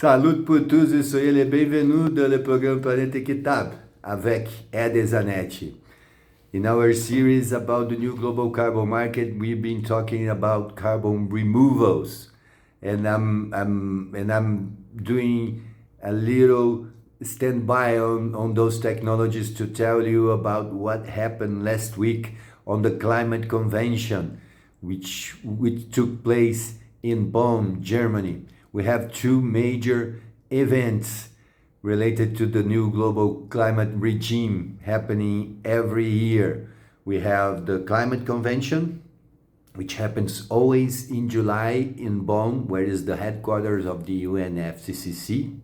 Salut pour tous et soyez les bienvenus dans le programme Planète Équitable avec Eder Zanetti. In our series about the new global carbon market, we've been talking about carbon removals, and I'm doing a little standby on those technologies to tell you about what happened last week on the climate convention, which took place in Bonn, Germany. We have two major events related to the new global climate regime happening every year. We have the climate convention, which happens always in July in Bonn, where is the headquarters of the UNFCCC.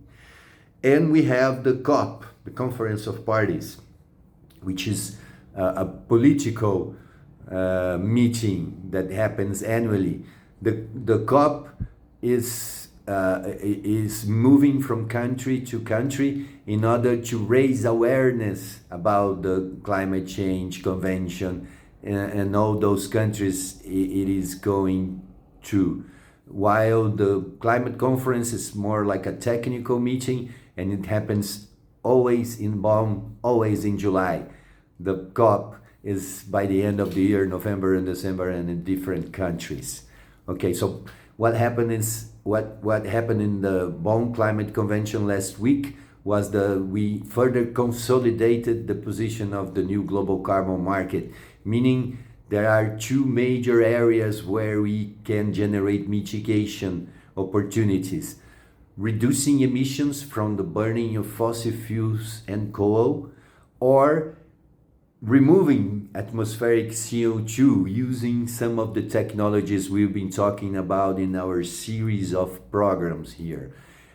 And we have the COP, the Conference of Parties, which is a political meeting that happens annually. The COP is moving from country to country in order to raise awareness about the climate change convention and all those countries it is going to. While the climate conference is more like a technical meeting and it happens always in Bonn, always in July. The COP is by the end of the year, November and December, and in different countries. Okay, so what happened in the Bonn Climate Convention last week was we further consolidated the position of the new global carbon market, meaning there are two major areas where we can generate mitigation opportunities: reducing emissions from the burning of fossil fuels and coal, or removing atmospheric CO2 using some of the technologies we've been talking about in our series of programs here.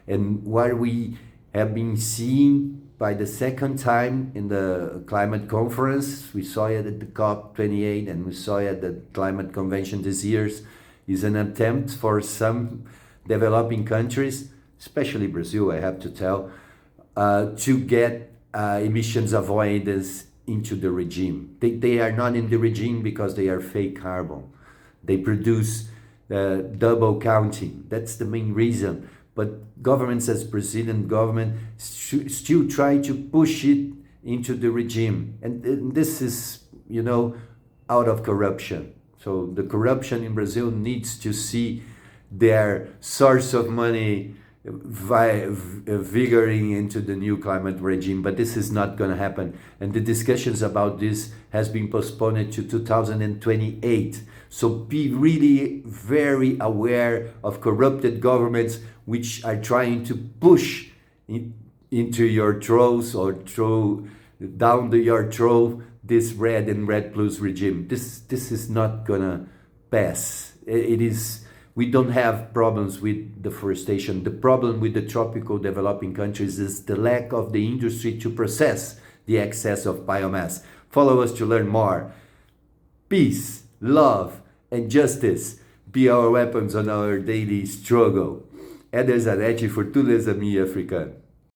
And what we have been seeing by the second time in the climate conference, we saw it at the COP28 and we saw it at the climate convention this year, is an attempt for some developing countries, especially Brazil, I have to tell, to get emissions avoidance into the regime. They are not in the regime because they are fake carbon. They produce double counting. That's the main reason. But governments, as Brazilian government, still try to push it into the regime. And this is, out of corruption. So the corruption in Brazil needs to see their source of money vigoring into the new climate regime, but this is not going to happen, and the discussions about this has been postponed to 2028. So be really very aware of corrupted governments which are trying to push into your throats or throw down your throat this red and red plus regime. This is not gonna pass. It is. We don't have problems with deforestation. The problem with the tropical developing countries is the lack of the industry to process the excess of biomass. Follow us to learn more. Peace, love, and justice be our weapons on our daily struggle. Eder Zanetti for tous les amis africains.